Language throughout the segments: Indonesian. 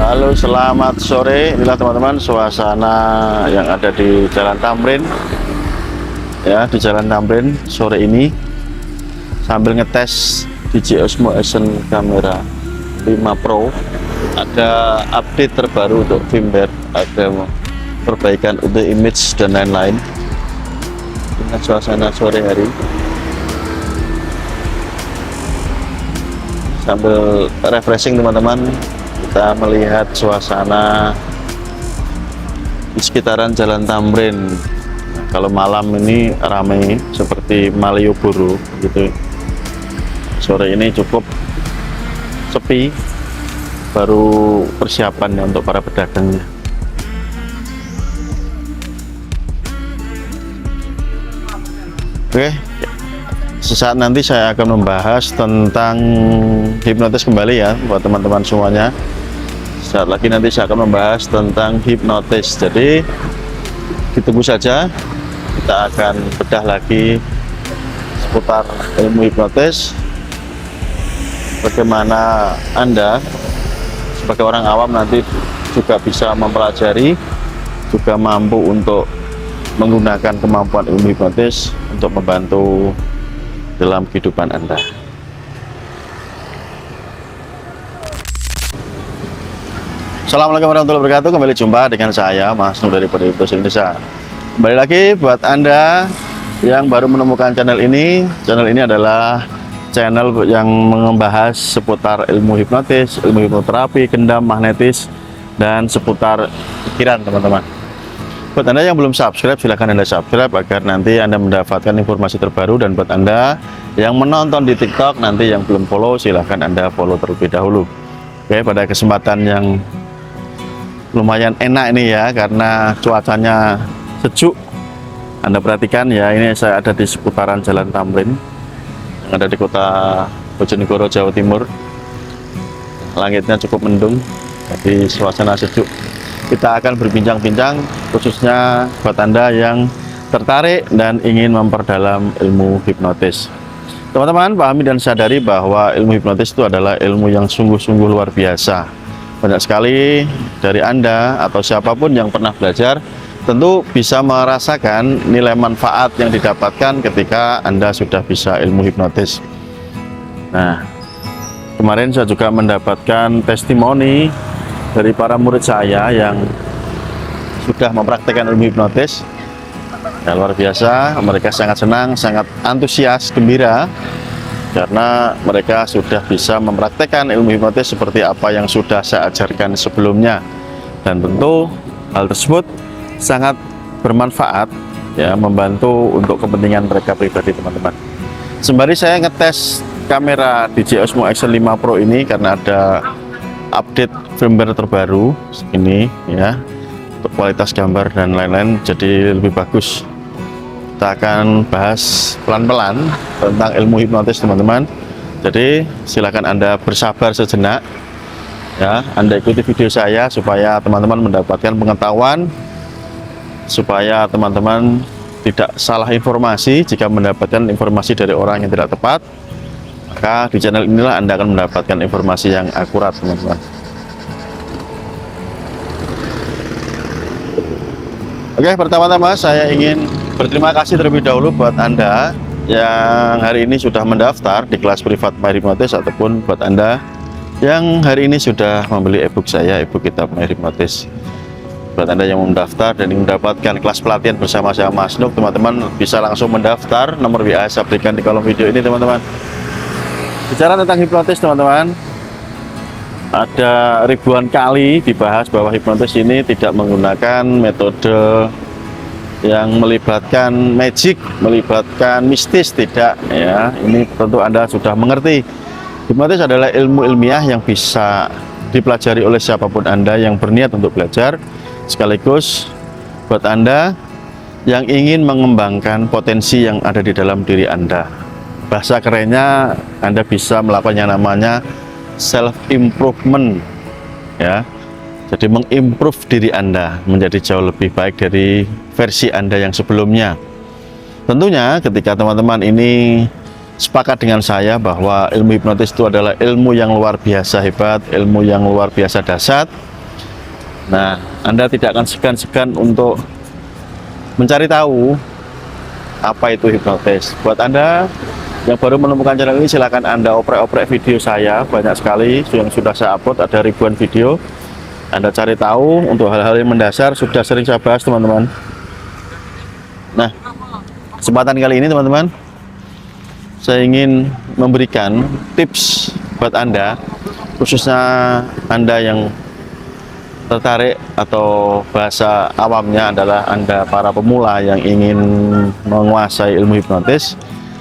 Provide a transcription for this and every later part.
Halo, selamat sore. Inilah teman-teman suasana yang ada di Jalan Tamrin. Ya, di Jalan Tamrin sore ini sambil ngetes DJI Osmo Action Camera 5 Pro. Ada update terbaru untuk firmware, ada perbaikan untuk image dan lain-lain. Inilah suasana sore hari. Sambil refreshing teman-teman, kita melihat suasana di sekitaran Jalan Tamrin. Kalau malam ini ramai seperti Malioboro gitu. Sore ini cukup sepi, baru persiapan untuk para pedagangnya. Oke, sesaat nanti saya akan membahas tentang hipnotis kembali ya buat teman-teman semuanya. Saat lagi nanti saya akan membahas tentang hipnotis. Jadi ditunggu saja, kita akan bedah lagi seputar ilmu hipnotis. Bagaimana Anda sebagai orang awam nanti juga bisa mempelajari, juga mampu untuk menggunakan kemampuan ilmu hipnotis untuk membantu dalam kehidupan Anda. Assalamualaikum warahmatullahi wabarakatuh. Kembali jumpa dengan saya Mas Nur dari Hipnotis Indonesia. Kembali lagi buat Anda yang baru menemukan channel ini. Channel ini adalah channel yang membahas seputar ilmu hipnotis, ilmu hipnoterapi, kendam magnetis, dan seputar pikiran teman-teman. Buat Anda yang belum subscribe, silahkan Anda subscribe agar nanti Anda mendapatkan informasi terbaru. Dan buat Anda yang menonton di TikTok, nanti yang belum follow, silahkan Anda follow terlebih dahulu. Oke, pada kesempatan yang lumayan enak ini ya, karena cuacanya sejuk. Anda perhatikan ya, ini saya ada di seputaran Jalan Tamrin yang ada di kota Bojonegoro, Jawa Timur. Langitnya cukup mendung, jadi suasana sejuk. Kita akan berbincang-bincang khususnya buat Anda yang tertarik dan ingin memperdalam ilmu hipnotis. Teman-teman pahami dan sadari bahwa ilmu hipnotis itu adalah ilmu yang sungguh-sungguh luar biasa. Banyak sekali dari Anda atau siapapun yang pernah belajar tentu bisa merasakan nilai manfaat yang didapatkan ketika Anda sudah bisa ilmu hipnotis. Nah, kemarin saya juga mendapatkan testimoni dari para murid saya yang sudah mempraktikkan ilmu hipnotis. Ya, luar biasa, mereka sangat senang, sangat antusias, gembira karena mereka sudah bisa mempraktikkan ilmu hipnotis seperti apa yang sudah saya ajarkan sebelumnya. Dan tentu hal tersebut sangat bermanfaat ya, membantu untuk kepentingan mereka pribadi teman-teman. Sembari saya ngetes kamera DJI Osmo Action 5 Pro ini karena ada update firmware terbaru ini ya, untuk kualitas gambar dan lain-lain jadi lebih bagus. Kita akan bahas pelan-pelan tentang ilmu hipnotis teman-teman. Jadi silakan Anda bersabar sejenak ya, Anda ikuti video saya supaya teman-teman mendapatkan pengetahuan, supaya teman-teman tidak salah informasi. Jika mendapatkan informasi dari orang yang tidak tepat, maka di channel inilah Anda akan mendapatkan informasi yang akurat teman-teman. Oke, pertama-tama saya ingin berterima kasih terlebih dahulu buat Anda yang hari ini sudah mendaftar di kelas privat My Hipnotis, ataupun buat Anda yang hari ini sudah membeli ebook saya, ebook kitab My Hipnotis. Buat Anda yang mendaftar dan ingin mendapatkan kelas pelatihan bersama saya Mas Nuk, teman-teman bisa langsung mendaftar. Nomor WA saya berikan di kolom video ini teman-teman. Bicara tentang hipnotis teman-teman, ada ribuan kali dibahas bahwa hipnotis ini tidak menggunakan metode yang melibatkan magic, melibatkan mistis, tidak ya. Ini tentu Anda sudah mengerti. Hipnotis adalah ilmu ilmiah yang bisa dipelajari oleh siapapun Anda yang berniat untuk belajar, sekaligus buat Anda yang ingin mengembangkan potensi yang ada di dalam diri Anda. Bahasa kerennya, Anda bisa melakukan yang namanya self improvement ya. Jadi mengimprove diri Anda menjadi jauh lebih baik dari versi Anda yang sebelumnya. Tentunya ketika teman-teman ini sepakat dengan saya bahwa ilmu hipnotis itu adalah ilmu yang luar biasa hebat, ilmu yang luar biasa dahsyat, Nah, Anda tidak akan segan-segan untuk mencari tahu apa itu hipnotis. Buat Anda yang baru menemukan channel ini, silakan Anda oprek-oprek video saya, banyak sekali yang sudah saya upload, ada ribuan video. Anda cari tahu untuk hal-hal yang mendasar, sudah sering saya bahas teman-teman. Nah, kesempatan kali ini teman-teman, saya ingin memberikan tips buat Anda, khususnya Anda yang tertarik atau bahasa awamnya adalah Anda para pemula yang ingin menguasai ilmu hipnotis.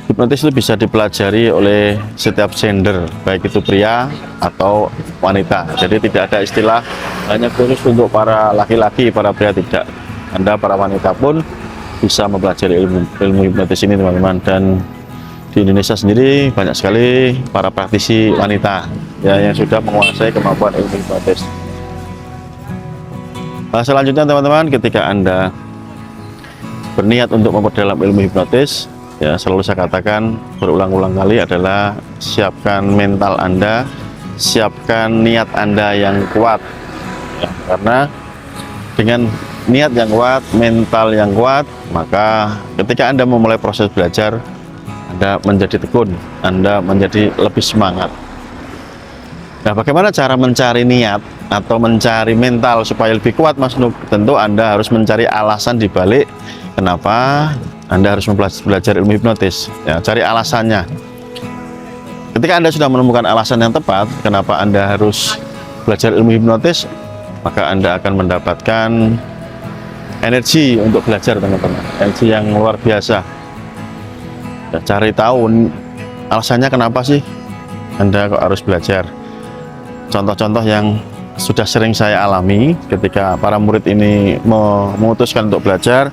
Hipnotis itu bisa dipelajari oleh setiap gender, baik itu pria atau wanita. Jadi tidak ada istilah hanya khusus untuk para laki-laki, para pria, tidak. Anda para wanita pun bisa mempelajari ilmu hipnotis ini teman-teman. Dan di Indonesia sendiri banyak sekali para praktisi wanita ya, yang sudah menguasai kemampuan ilmu hipnotis. Selanjutnya teman-teman, ketika Anda berniat untuk memperdalam ilmu hipnotis, ya selalu saya katakan berulang-ulang kali adalah siapkan mental Anda, siapkan niat Anda yang kuat ya, karena dengan niat yang kuat, mental yang kuat, maka ketika Anda memulai proses belajar, Anda menjadi tekun, Anda menjadi lebih semangat. Nah, bagaimana cara mencari niat atau mencari mental supaya lebih kuat, Mas Nuk? Tentu Anda harus mencari alasan dibalik kenapa Anda harus belajar ilmu hipnotis. Ya, cari alasannya. Ketika Anda sudah menemukan alasan yang tepat kenapa Anda harus belajar ilmu hipnotis, maka Anda akan mendapatkan energi untuk belajar teman-teman, energi yang luar biasa. Ya, cari tahu alasannya kenapa sih Anda kok harus belajar. Contoh-contoh yang sudah sering saya alami ketika para murid ini memutuskan untuk belajar,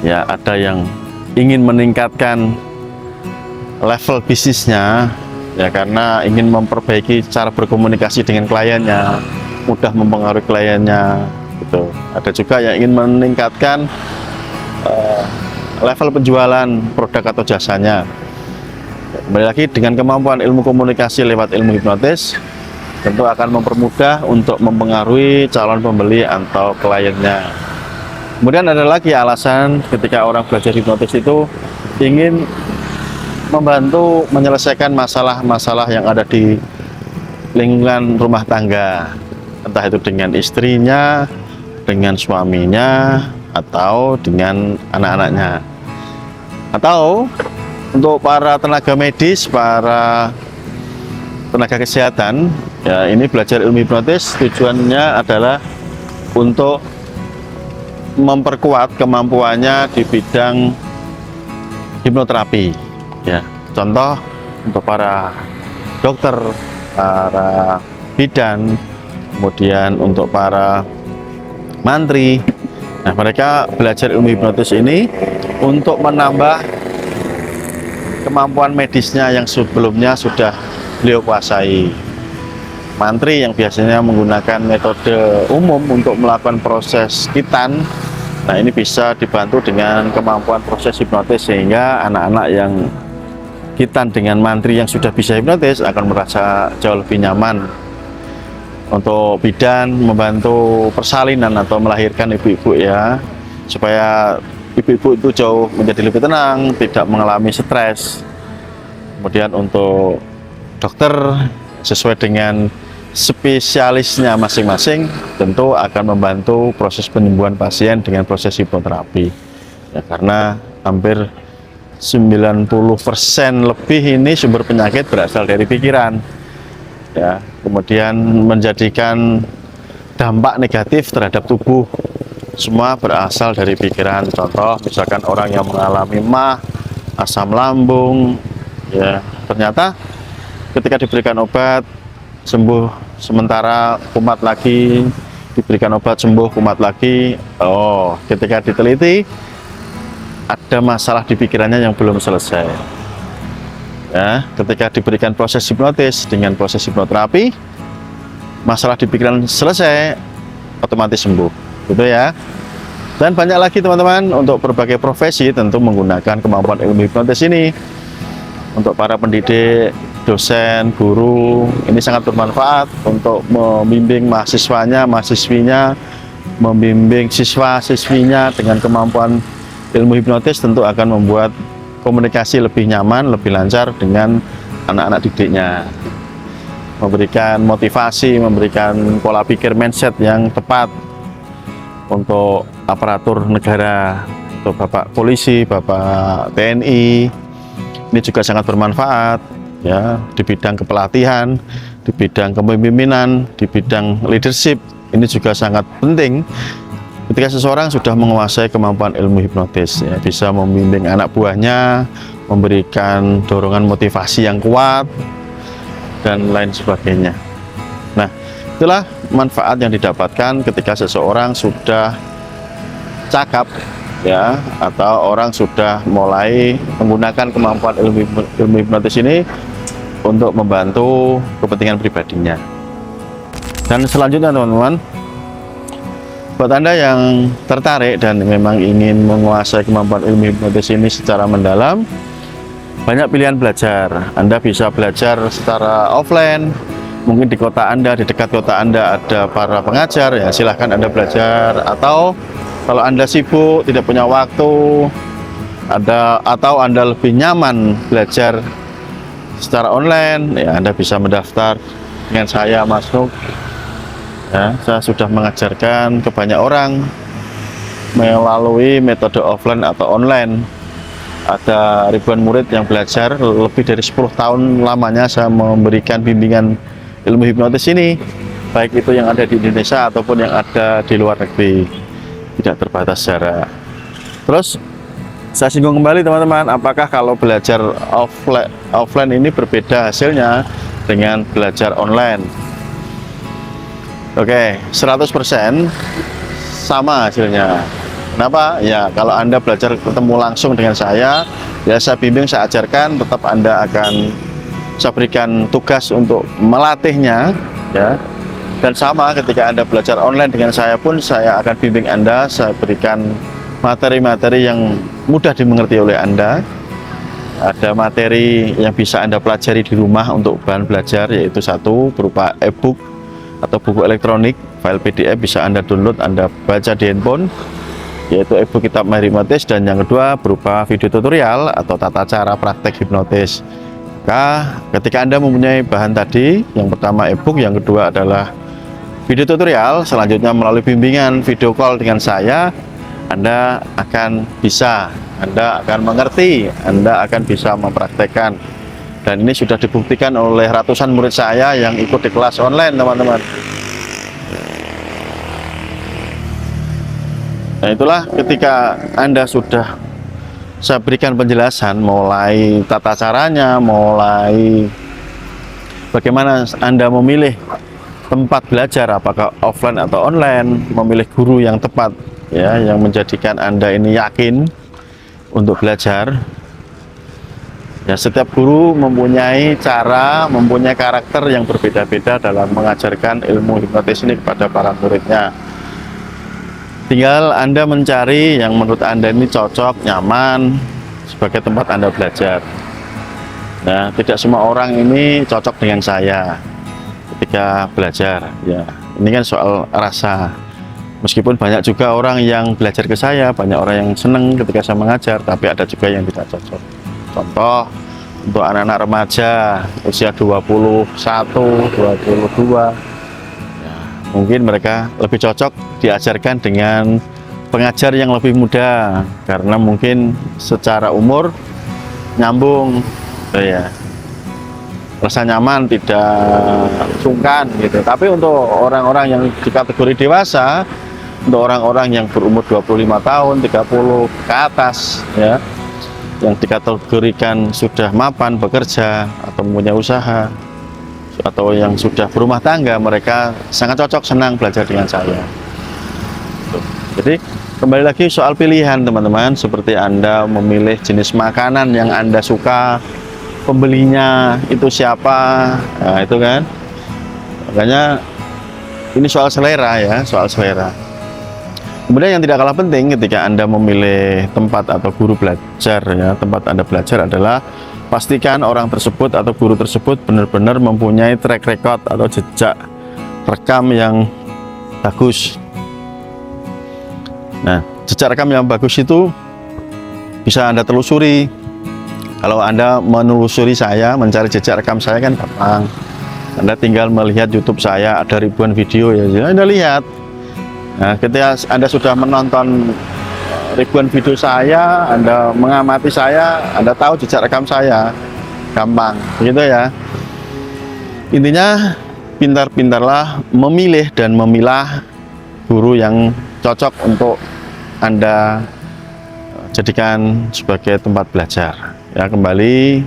ya ada yang ingin meningkatkan level bisnisnya ya, karena ingin memperbaiki cara berkomunikasi dengan kliennya, mudah mempengaruhi kliennya gitu. Ada juga yang ingin meningkatkan level penjualan produk atau jasanya. Kembali lagi, dengan kemampuan ilmu komunikasi lewat ilmu hipnotis tentu akan mempermudah untuk mempengaruhi calon pembeli atau kliennya. Kemudian ada lagi alasan ketika orang belajar hipnotis itu ingin membantu menyelesaikan masalah-masalah yang ada di lingkungan rumah tangga, entah itu dengan istrinya, dengan suaminya, atau dengan anak-anaknya. Atau untuk para tenaga medis, para tenaga kesehatan, ya ini belajar ilmu hipnotis tujuannya adalah untuk memperkuat kemampuannya di bidang hipnoterapi ya. Contoh untuk para dokter, para bidan, kemudian untuk para mantri. Nah, mereka belajar ilmu hipnotis ini untuk menambah kemampuan medisnya yang sebelumnya sudah beliau kuasai. Mantri yang biasanya menggunakan metode umum untuk melakukan proses kitan, nah ini bisa dibantu dengan kemampuan proses hipnotis, sehingga anak-anak yang kitan dengan mantri yang sudah bisa hipnotis akan merasa jauh lebih nyaman. Untuk bidan membantu persalinan atau melahirkan ibu-ibu ya, supaya ibu-ibu itu jauh menjadi lebih tenang, tidak mengalami stres. Kemudian untuk dokter sesuai dengan spesialisnya masing-masing tentu akan membantu proses penyembuhan pasien dengan proses hipnoterapi ya, karena hampir 90% lebih ini sumber penyakit berasal dari pikiran ya, kemudian menjadikan dampak negatif terhadap tubuh semua berasal dari pikiran. Contoh misalkan orang yang mengalami MAH, asam lambung ya, ternyata ketika diberikan obat sembuh sementara, kumat lagi, diberikan obat sembuh, kumat lagi. Oh, ketika diteliti ada masalah di pikirannya yang belum selesai. Ya, ketika diberikan proses hipnotis dengan proses hipnoterapi, masalah di pikiran selesai, otomatis sembuh. Gitu ya. Dan banyak lagi teman-teman untuk berbagai profesi tentu menggunakan kemampuan ilmu hipnotis ini. Untuk para pendidik dosen, guru, ini sangat bermanfaat untuk membimbing mahasiswanya, mahasiswinya, membimbing siswa-siswinya dengan kemampuan ilmu hipnotis tentu akan membuat komunikasi lebih nyaman, lebih lancar dengan anak-anak didiknya. Memberikan motivasi, memberikan pola pikir mindset yang tepat untuk aparatur negara, untuk Bapak Polisi, Bapak TNI. Ini juga sangat bermanfaat ya di bidang kepelatihan, di bidang kepemimpinan, di bidang leadership. Ini juga sangat penting ketika seseorang sudah menguasai kemampuan ilmu hipnotis ya, bisa membimbing anak buahnya, memberikan dorongan motivasi yang kuat dan lain sebagainya. Nah, itulah manfaat yang didapatkan ketika seseorang sudah cakap ya, atau orang sudah mulai menggunakan kemampuan ilmu hipnotis ini untuk membantu kepentingan pribadinya. Dan selanjutnya teman-teman, buat Anda yang tertarik dan memang ingin menguasai kemampuan ilmu hipnotis ini secara mendalam, banyak pilihan belajar. Anda bisa belajar secara offline, mungkin di kota Anda, di dekat kota Anda ada para pengajar, ya silahkan Anda belajar. Atau kalau Anda sibuk, tidak punya waktu, atau Anda lebih nyaman belajar secara online, ya Anda bisa mendaftar dengan saya, Mas Nuk. Ya, saya sudah mengajarkan ke banyak orang melalui metode offline atau online. Ada ribuan murid yang belajar, lebih dari 10 tahun lamanya saya memberikan bimbingan ilmu hipnotis ini, baik itu yang ada di Indonesia ataupun yang ada di luar negeri, tidak terbatas jarak. Terus saya singgung kembali teman-teman, apakah kalau belajar offline ini berbeda hasilnya dengan belajar online? Oke, 100% sama hasilnya. Kenapa? Ya, kalau Anda belajar ketemu langsung dengan saya, ya saya bimbing, saya ajarkan, tetap Anda akan saya berikan tugas untuk melatihnya, ya. Dan sama ketika Anda belajar online dengan saya pun, saya akan bimbing Anda, saya berikan materi-materi yang mudah dimengerti oleh Anda. Ada materi yang bisa Anda pelajari di rumah untuk bahan belajar, yaitu satu berupa e-book atau buku elektronik, file PDF bisa Anda download, Anda baca di handphone, yaitu e-book Kitab Mahir Hipnotis. Dan yang kedua berupa video tutorial atau tata cara praktek hipnotis. Maka ketika Anda mempunyai bahan tadi, yang pertama e-book, yang kedua adalah video tutorial, selanjutnya melalui bimbingan video call dengan saya, Anda akan bisa, Anda akan mengerti, Anda akan bisa mempraktekkan. Dan ini sudah dibuktikan oleh ratusan murid saya yang ikut di kelas online, teman-teman. Nah, itulah ketika Anda sudah saya berikan penjelasan mulai tata caranya, mulai bagaimana Anda memilih tempat belajar, apakah offline atau online, memilih guru yang tepat, ya, yang menjadikan Anda ini yakin untuk belajar. Ya, setiap guru mempunyai cara, mempunyai karakter yang berbeda-beda dalam mengajarkan ilmu hipnotis ini kepada para muridnya. Tinggal Anda mencari yang menurut Anda ini cocok, nyaman sebagai tempat Anda belajar. Nah, tidak semua orang ini cocok dengan saya ketika belajar. Ya, ini kan soal rasa. Meskipun banyak juga orang yang belajar ke saya, banyak orang yang senang ketika saya mengajar, tapi ada juga yang tidak cocok. Contoh, untuk anak-anak remaja usia 21, 22, ya, mungkin mereka lebih cocok diajarkan dengan pengajar yang lebih muda, karena mungkin secara umur nyambung, ya, rasa nyaman, tidak sungkan gitu. Tapi untuk orang-orang yang di kategori dewasa, untuk orang-orang yang berumur 25 tahun, 30 ke atas, ya, yang dikategorikan sudah mapan bekerja atau mempunyai usaha atau yang sudah berumah tangga, mereka sangat cocok, senang belajar dengan saya. Jadi kembali lagi soal pilihan teman-teman, seperti Anda memilih jenis makanan yang Anda suka, pembelinya itu siapa, nah itu kan, makanya ini soal selera, ya, soal selera. Kemudian yang tidak kalah penting ketika Anda memilih tempat atau guru belajar, ya, tempat Anda belajar adalah pastikan orang tersebut atau guru tersebut benar-benar mempunyai track record atau jejak rekam yang bagus. Nah, jejak rekam yang bagus itu bisa Anda telusuri. Kalau Anda menelusuri saya, mencari jejak rekam saya kan gampang. Anda tinggal melihat YouTube saya, ada ribuan video ya, Anda lihat. Nah, ketika Anda sudah menonton ribuan video saya, Anda mengamati saya, Anda tahu jejak rekam saya, gampang, begitu ya. Intinya, pintar-pintarlah memilih dan memilah guru yang cocok untuk Anda jadikan sebagai tempat belajar. Ya, kembali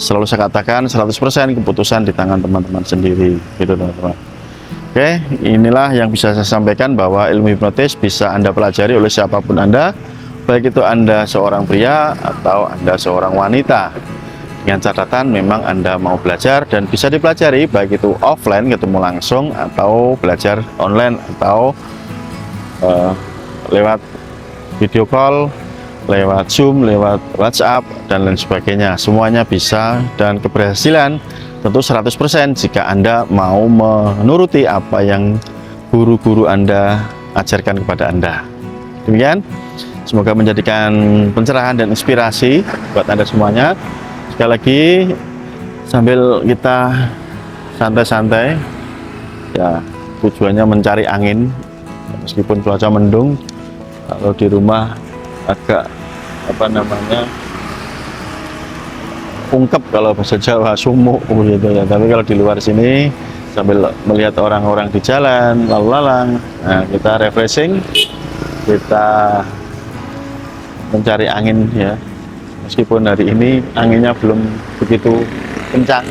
selalu saya katakan 100% keputusan di tangan teman-teman sendiri, gitu teman-teman. Oke, inilah yang bisa saya sampaikan, bahwa ilmu hipnotis bisa Anda pelajari oleh siapapun Anda, baik itu Anda seorang pria atau Anda seorang wanita. Dengan catatan memang Anda mau belajar dan bisa dipelajari, baik itu offline ketemu langsung atau belajar online atau lewat video call, lewat Zoom, lewat WhatsApp, dan lain sebagainya. Semuanya bisa, dan keberhasilan tentu 100% jika Anda mau menuruti apa yang guru-guru Anda ajarkan kepada Anda. Demikian, semoga menjadikan pencerahan dan inspirasi buat Anda semuanya. Sekali lagi, sambil kita santai-santai, ya tujuannya mencari angin, meskipun cuaca mendung. Kalau di rumah agak ungkep, kalau bahasa Jawa sumuk gitu ya, tapi kalau di luar sini sambil melihat orang-orang di jalan lalu lalang, nah, kita refreshing, kita mencari angin ya, meskipun hari ini anginnya belum begitu kencang,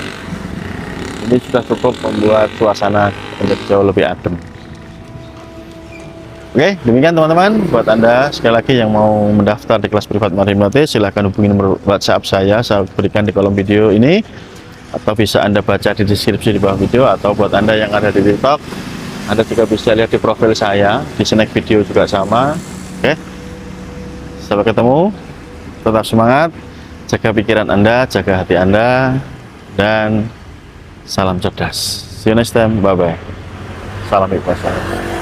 ini sudah cukup membuat suasana menjadi jauh lebih adem. Oke, demikian teman-teman. Buat Anda sekali lagi yang mau mendaftar di kelas privat Mahir Hipnotis, silahkan hubungi nomor WhatsApp saya berikan di kolom video ini, atau bisa Anda baca di deskripsi di bawah video, atau buat Anda yang ada di TikTok, Anda juga bisa lihat di profil saya, di snack video juga sama. Oke, sampai ketemu, tetap semangat, jaga pikiran Anda, jaga hati Anda, dan salam cerdas. See you next time, bye-bye. Salam hipnotis.